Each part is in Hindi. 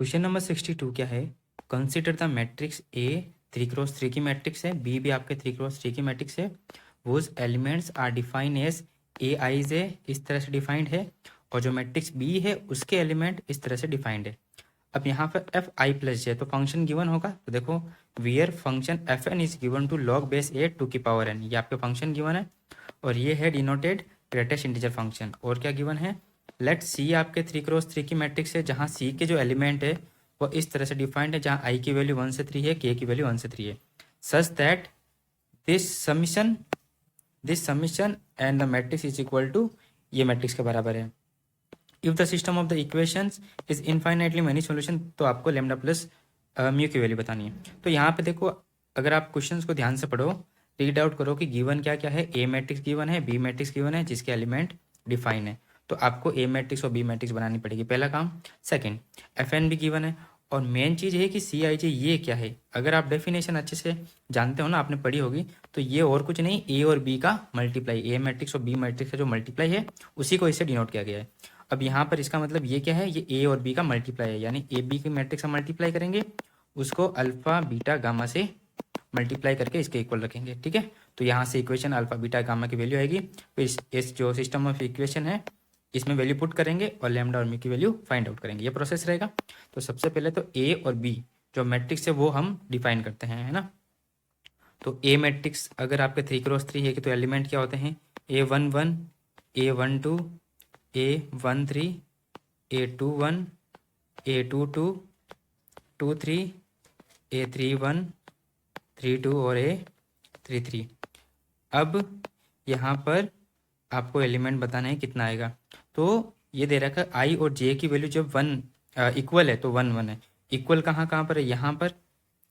क्वेश्चन नंबर 62 क्या है। Consider the matrix A 3x3 की मैट्रिक्स है, बी भी आपके 3x3 की मैट्रिक्स है। Whose elements are define as a I J, इस तरह से डिफाइंड है, और जो मैट्रिक्स बी है उसके एलिमेंट इस तरह से डिफाइंड है। अब यहाँ पर एफ आई प्लस जे तो फंक्शन गिवन होगा, तो देखो where function f n is given to log base a to की पावर एन, ये आपका फंक्शन गिवन है और ये है डिनोटेड ग्रेटेस्ट इंटीजर फंक्शन। और क्या गिवन है, लेट सी आपके 3x3 की मैट्रिक्स है जहाँ सी के जो एलिमेंट है वो इस तरह से डिफाइंड है, जहाँ आई की वैल्यू 1 से 3 है, के की वैल्यू 1 से 3 है, such that this summation and the matrix is equal to, ये मैट्रिक्स के बराबर है। If the system of the equations is infinitely many solution, तो आपको लेमडा प्लस म्यू की वैल्यू बतानी है। तो यहाँ पे देखो, अगर आप क्वेश्चंस को ध्यान से पढ़ो, रीड आउट करो कि गिवन क्या क्या है। ए मैट्रिक्स गिवन है, बी मैट्रिक्स गिवन है जिसके एलिमेंट डिफाइन है, तो आपको ए मैट्रिक्स और बी मैट्रिक्स बनानी पड़ेगी, पहला काम। सेकंड, एफ एन भी गिवन है, और मेन चीज़ है कि सी आई जे ये क्या है। अगर आप डेफिनेशन अच्छे से जानते हो ना, आपने पढ़ी होगी, तो ये और कुछ नहीं, ए और बी का मल्टीप्लाई, ए मैट्रिक्स और बी मैट्रिक्स का जो मल्टीप्लाई है उसी को इससे डिनोट किया गया है। अब यहाँ पर इसका मतलब ये क्या है, ये ए और बी का मल्टीप्लाई है, यानी ए बी की मैट्रिक्स का मल्टीप्लाई करेंगे, उसको अल्फा बीटा गामा से मल्टीप्लाई करके इसके इक्वल रखेंगे, ठीक है। तो यहाँ से इक्वेशन अल्फा बीटा गामा की वैल्यू आएगी, फिर इस जो सिस्टम ऑफ इक्वेशन है इसमें वैल्यू पुट करेंगे और लैम्डा और मी की वैल्यू फाइंड आउट करेंगे, ये प्रोसेस रहेगा। तो सबसे पहले तो ए और बी जो मैट्रिक्स है वो हम डिफाइन करते हैं, है ना। तो ए मैट्रिक्स अगर आपके 3x3 है कि तो एलिमेंट क्या होते हैं, A11, A12, A13, A21, A22, 23, A31, 32 और A33। अब यहाँ पर आपको एलिमेंट बताना है कितना आएगा। तो ये दे रखा है आई और जे की वैल्यू जब 1 इक्वल है तो 1 1 है। इक्वल कहाँ कहाँ पर है, यहाँ पर,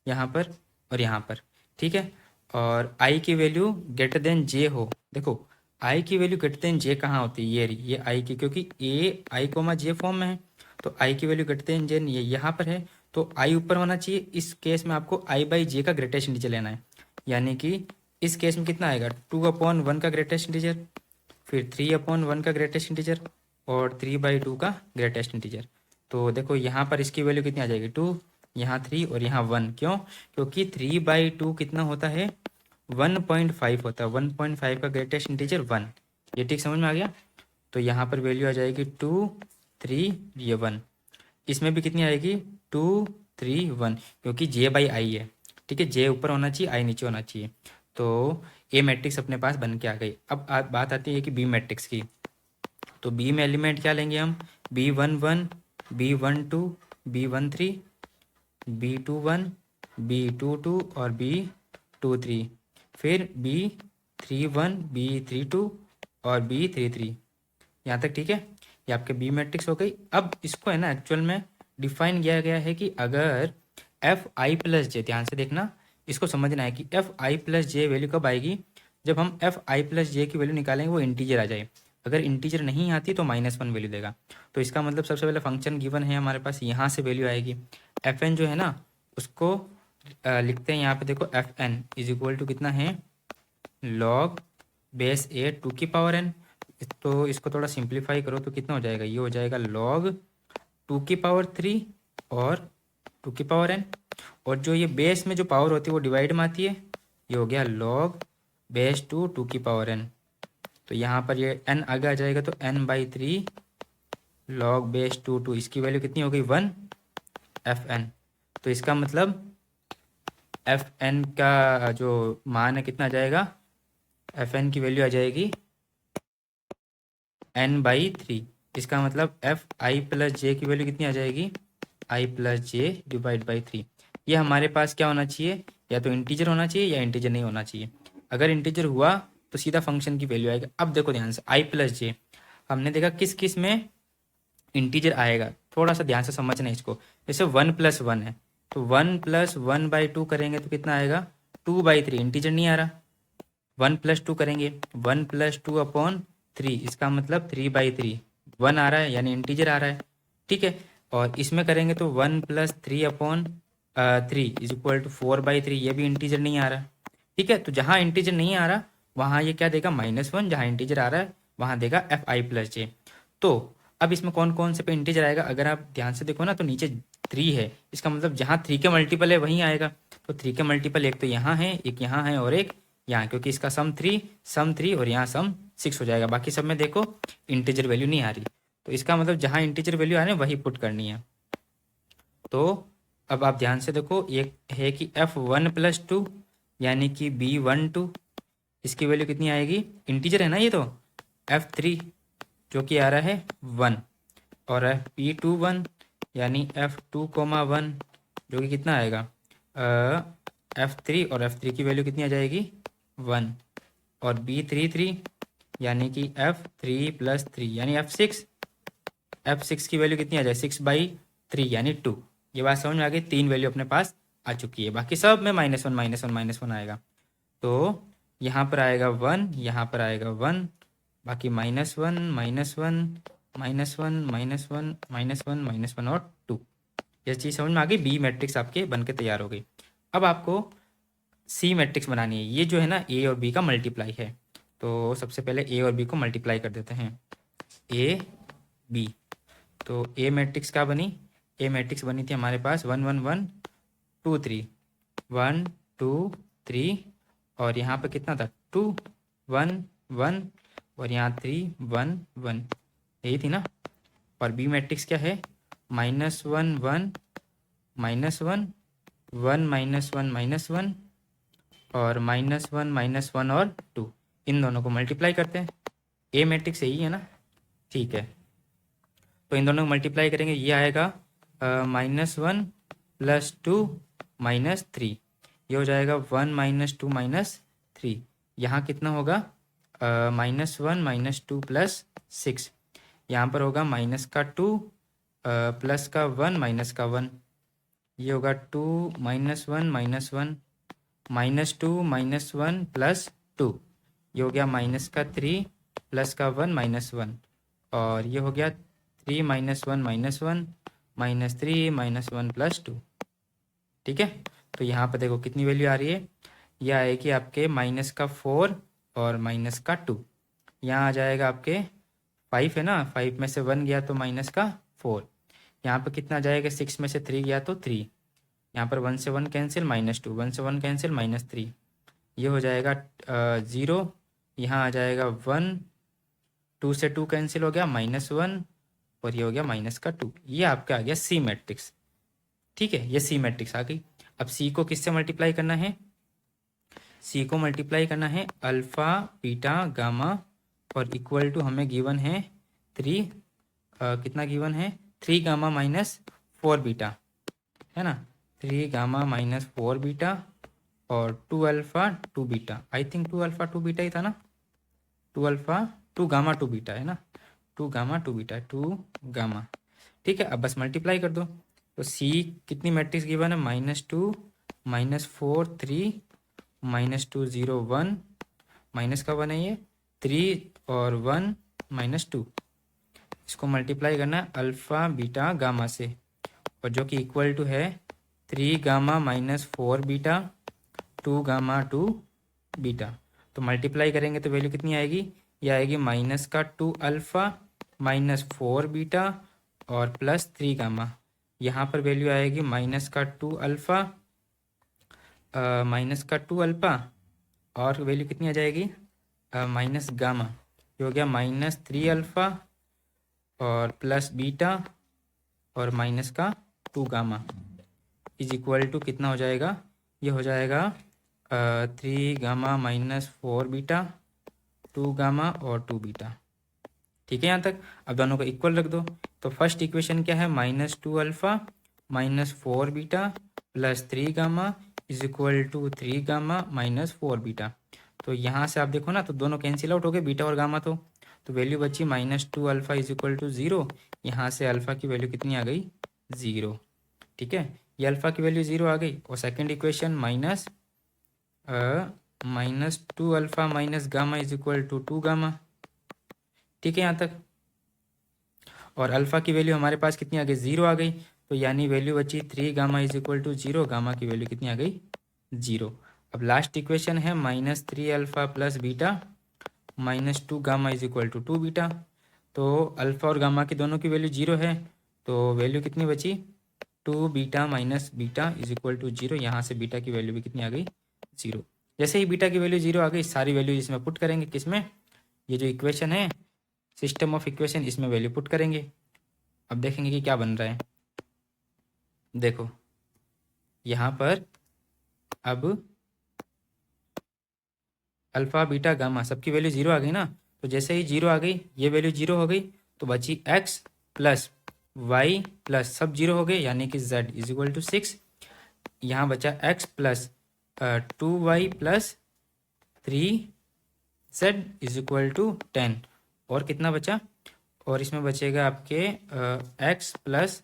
यहाँ पर और यहाँ पर, ठीक है। और आई की वैल्यू ग्रेटर देन जे हो, देखो आई की वैल्यू ग्रेटर देन जे कहाँ होती है, ये आई की, क्योंकि ए आई कोमा जे फॉर्म में है, तो आई की वैल्यू ग्रेटर देन जे ये यहाँ पर है, तो आई ऊपर होना चाहिए। इस केस में आपको आई बाई जे का ग्रेटेस्ट इंटीजर लेना है, यानी कि इस केस में कितना आएगा, 2/1 का ग्रेटेस्ट इंटीजर, फिर 3/1 का ग्रेटेस्ट इंटीजर और 3/2 का ग्रेटेस्ट इंटीजर। तो देखो यहाँ पर इसकी वैल्यू कितनी आ जाएगी, 2, यहाँ 3 और यहाँ 1। क्यों, क्योंकि 3/2 कितना होता है, 1.5 होता है, 1.5 का ग्रेटेस्ट इंटीजर 1। ये ठीक समझ में आ गया। तो यहाँ पर वैल्यू आ जाएगी 2, 3, ये 1। इसमें भी कितनी आएगी, 2, 3, 1, क्योंकि जे बाई आई है, ठीक है। जे ऊपर होना चाहिए, आई नीचे होना चाहिए। तो ए मैट्रिक्स अपने पास बन के आ गई। अब बात आती है कि बी मैट्रिक्स की। तो बी में एलिमेंट क्या लेंगे हम, B11, B12, B13, B21, B22 और B23, फिर B31, B32 और B33, यहाँ तक ठीक है। ये आपके बी मैट्रिक्स हो गई। अब इसको है ना एक्चुअल में डिफाइन किया गया है कि अगर एफ आई प्लस जे, ध्यान से देखना, इसको समझना है कि F I plus J value कब आएगी, जब हम एफ आई प्लस जे की वैल्यू निकालेंगे वो इंटीजर आ जाए। अगर इंटीजर नहीं आती तो -1 वैल्यू देगा। तो इसका मतलब सबसे पहले फंक्शन गिवन है हमारे पास, यहाँ से वैल्यू आएगी। एफ एन जो है ना उसको लिखते हैं यहाँ पे, देखो f n is equal to कितना है, लॉग बेस ए टू की पावर एन। तो इसको थोड़ा सिंप्लीफाई करो तो कितना हो जाएगा, ये हो जाएगा log 2 की पावर 3 और 2 की पावर n। और जो ये बेस में जो पावर होती है वो डिवाइड में आती है, ये हो गया log बेस 2 की पावर n। तो यहाँ पर ये n आगे आ जाएगा, तो n/3 log बेस 2, इसकी वैल्यू कितनी हो गई, 1 fn। तो इसका मतलब fn का जो मान है कितना आ जाएगा, fn की वैल्यू आ जाएगी n/3। इसका मतलब एफ आई प्लस जे की वैल्यू कितनी आ जाएगी, आई प्लस जे डिवाइड बाई 3। ये हमारे पास क्या होना चाहिए, या तो इंटीजर होना चाहिए या इंटीजर नहीं होना चाहिए। अगर इंटीजर हुआ तो सीधा फंक्शन की वैल्यू आएगा। अब देखो ध्यान से, आई प्लस जे हमने देखा किस किस में इंटीजर आएगा, थोड़ा सा ध्यान से समझना है इसको। जैसे 1+1 है, तो 1+1/2 करेंगे तो कितना आएगा, 2/3, इंटीजर नहीं आ रहा। 1+2 करेंगे, 1+2/3, इसका मतलब 3/3, 1 आ रहा है यानी इंटीजर आ रहा है, ठीक है। और इसमें करेंगे तो 1+3/3 इज इक्वल टू 4/3, ये भी इंटीजर नहीं आ रहा, ठीक है। तो जहाँ इंटीजर नहीं आ रहा वहाँ ये क्या देगा, -1, जहाँ इंटीजर आ रहा है वहाँ देगा एफ आई प्लस जे। तो अब इसमें कौन कौन से पे इंटीजर आएगा, अगर आप ध्यान से देखो ना तो नीचे 3 है, इसका मतलब जहाँ 3 के मल्टीपल है वहीं आएगा। तो 3 के मल्टीपल एक तो यहाँ है, एक यहाँ है और एक यहाँ, क्योंकि इसका सम 3 और यहाँ सम 6 हो जाएगा। बाकी सब में देखो इंटीजर वैल्यू नहीं आ रही, तो इसका मतलब जहाँ इंटीजर वैल्यू आ रही है वही पुट करनी है। तो अब आप ध्यान से देखो, एक है कि f1+2 यानी कि b12, इसकी वैल्यू कितनी आएगी, इंटीजर है ना ये, तो f3 जो कि आ रहा है 1, और p21 यानी f2,1 जो कि कितना आएगा f3, और f3 की वैल्यू कितनी आ जाएगी 1, और b33 यानी कि f3+3 यानी f6 की वैल्यू कितनी आ जाए 6/3 यानी 2। ये बात समझ में आ गई, 3 वैल्यू अपने पास आ चुकी है, बाकी सब में -1 आएगा। तो यहाँ पर आएगा 1, यहाँ पर आएगा 1, बाकी -1 -1 और 2। ये चीज़ समझ में आ गई, बी मैट्रिक्स आपके बन के तैयार हो गई। अब आपको सी मैट्रिक्स बनानी है। ये जो है ना ए और बी का मल्टीप्लाई है, तो सबसे पहले ए और बी को मल्टीप्लाई कर देते हैं, ए बी। तो ए मैट्रिक्स क्या बनी, ए मैट्रिक्स बनी थी हमारे पास 1 1 1 2 3, 1 2 3, और यहाँ पे कितना था 2 1 1, और यहाँ 3 1 1, यही थी ना। और बी मैट्रिक्स क्या है, -1 1 -1 1 -1 -1 और -1 और 2, इन दोनों को मल्टीप्लाई करते हैं। ए मैट्रिक्स यही है ना, ठीक है। तो इन दोनों को मल्टीप्लाई करेंगे, ये आएगा -1 + 2 -3, ये हो जाएगा 1 -2 -3। यहाँ कितना होगा -1 -2 + 6, यहाँ पर होगा -2 +1 -1, ये होगा 2 -1 -1 -2 -1 + 2, ये हो गया -3 +1 -1, और ये हो गया 3 -1 -1 -3 -1 + 2। ठीक है, तो यहाँ पर देखो कितनी वैल्यू आ रही है, यह आएगी आपके -4 और -2। यहाँ आ जाएगा आपके 5 है ना, 5 में से 1 गया तो -4, यहाँ पर कितना आ जाएगा 6 में से 3 गया तो 3, यहाँ पर 1 से 1 कैंसिल -2, 1 से 1 कैंसिल -3, ये हो जाएगा 0, यहाँ आ जाएगा 1, 2 से 2 कैंसिल हो गया -1, और ये हो गया -2। ये आपका आ गया सी मैट्रिक्स। ठीक है, ये सी मैट्रिक्स आ गई। अब सी को किससे मल्टीप्लाई करना है, सी को मल्टीप्लाई करना है अल्फ़ा बीटा गामा, और इक्वल टू हमें गिवन है 3, कितना गिवन है 3 गामा -4 बीटा, है ना, 3 गामा -4 बीटा और 2 alpha 2 beta, I think 2 alpha 2 beta ही था ना, 2 अल्फ़ा 2 गामा 2 बीटा है ना, 2 गामा 2 बीटा, 2 गामा। ठीक है, अब बस मल्टीप्लाई कर दो। तो सी कितनी मैट्रिक्स गिवन है, -2 -4 3 -2 0 1, माइनस का 1 है ये, 3 और 1 -2, इसको मल्टीप्लाई करना है अल्फ़ा बीटा गामा से, और जो कि इक्वल टू है 3 गामा -4 बीटा 2 गामा 2 बीटा। तो मल्टीप्लाई करेंगे तो वैल्यू कितनी आएगी, ये आएगी -2 अल्फ़ा -4 बीटा और +3 गामा। यहाँ पर वैल्यू आएगी -2 अल्फ़ा -2 अल्फ़ा, और वैल्यू कितनी आ जाएगी माइनस गामा, ये हो गया -3 अल्फ़ा और प्लस बीटा और -2 गामा इज इक्वल टू कितना हो जाएगा, ये हो जाएगा 3 गामा -4 बीटा 2 गामा और 2 बीटा। ठीक है, यहाँ तक। अब दोनों को इक्वल रख दो, तो फर्स्ट इक्वेशन क्या है, -2 alpha -4 beta +3 gamma is equal to 3 gamma -4 beta. तो यहाँ से आप देखो ना, तो दोनों कैंसिल आउट हो गए बीटा और गामा, तो वैल्यू बची -2 अल्फ़ा इज इक्वल टू 0। यहाँ से अल्फ़ा की वैल्यू कितनी आ गई, 0। ठीक है, ये अल्फ़ा की वैल्यू 0 आ गई। और second equation -2 alpha minus gamma is equal to 2 gamma. ठीक है यहाँ तक। और अल्फ़ा की वैल्यू हमारे पास कितनी आ गई, 0 आ गई। तो यानी वैल्यू बची 3 gamma is equal to 0, gamma की वैल्यू कितनी आ गई, 0। अब लास्ट इक्वेशन है -3 alpha plus beta -2 gamma is equal to 2 beta. तो अल्फ़ा और गामा की दोनों की वैल्यू 0 है, तो वैल्यू कितनी बची, two beta minus beta is equal to 0। यहाँ से बीटा की वैल्यू भी कितनी आ गई, 0। जैसे ही बीटा की वैल्यू 0 आ गई, सारी वैल्यू इसमें पुट करेंगे, किसमें, ये जो इक्वेशन है सिस्टम ऑफ इक्वेशन, इसमें वैल्यू पुट करेंगे। अब देखेंगे कि क्या बन रहा है। देखो यहाँ पर अब अल्फ़ा बीटा गामा सबकी वैल्यू 0 आ गई ना, तो जैसे ही 0 आ गई, ये वैल्यू 0 हो गई, तो बची x प्लस वाई प्लस सब 0 हो गए, यानी कि z इज इक्वल टू 6। यहाँ बचा x plus 2y plus 3z is equal to 10। और कितना बचा, और इसमें बचेगा आपके x plus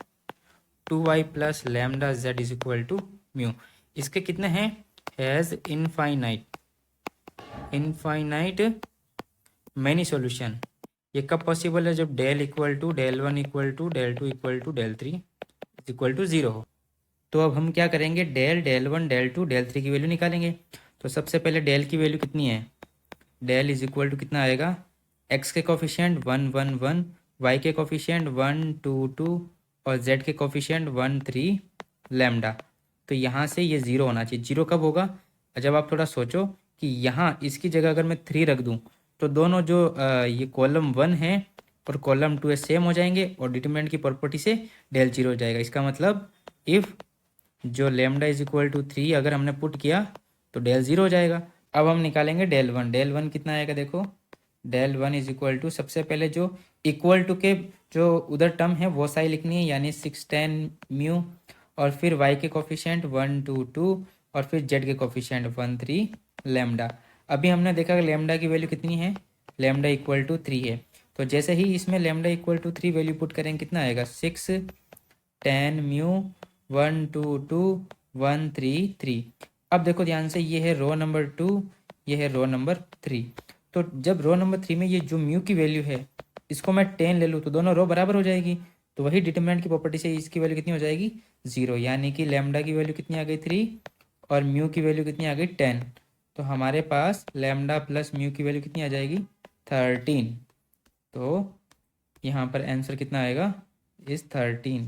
2y plus lambda z is equal to mu. इसके कितने हैं, हैज़ इनफाइनाइट मैनी सॉल्यूशन। ये कब पॉसिबल है, जब del equal to del 1 equal to del 2 equal to del 3 equal to 0 हो। तो अब हम क्या करेंगे, डेल 1 डेल 2 डेल 3 की वैल्यू निकालेंगे। तो सबसे पहले डेल की वैल्यू कितनी है, डेल इज इक्वल टू कितना आएगा, x के कोफिशिएंट 1 1 1, y के कोफिशिएंट 1 2 2 और z के कोफिशिएंट 1 3 लैम्डा। तो यहाँ से ये 0 होना चाहिए। 0 कब होगा, जब आप थोड़ा सोचो कि यहाँ इसकी जगह अगर मैं 3 रख दूँ, तो दोनों जो ये कॉलम 1 है और कॉलम 2 है सेम हो जाएंगे, और डिटरमिनेंट की प्रॉपर्टी से डेल 0 हो जाएगा। इसका मतलब इफ़ जो लैम्डा इज इक्वल टू 3 अगर हमने पुट किया तो डेल 0 हो जाएगा। अब हम निकालेंगे डेल 1। डेल 1 कितना आएगा, देखो डेल 1 इज इक्वल टू, सबसे पहले जो इक्वल टू के जो उधर टर्म है वो साई लिखनी है, यानी 6 10 म्यू, और फिर y के कोफिशिएंट 1 2 2 और फिर z के कोफिशिएंट 1 3 लैम्डा। अभी हमने देखा कि लैम्डा की वैल्यू कितनी है, लैम्डा इक्वल टू 3 है। तो जैसे ही इसमें lambda equal to 3 value put करेंगे, कितना आएगा, 6 10 म्यू 1 2 2 1 3 3। अब देखो ध्यान से, ये है रो नंबर 2, ये है रो नंबर 3। तो जब रो नंबर 3 में ये जो म्यू की वैल्यू है, इसको मैं 10 ले लूँ तो दोनों रो बराबर हो जाएगी। तो वही डिटरमिनेंट की प्रॉपर्टी से इसकी वैल्यू कितनी हो जाएगी, 0। यानी कि लैम्डा की वैल्यू कितनी आ गई, 3, और म्यू की वैल्यू कितनी आ गई, 10। तो हमारे पास लैम्डा प्लस म्यू की वैल्यू कितनी आ जाएगी, 13। तो यहाँ पर आंसर कितना आएगा, इस 13।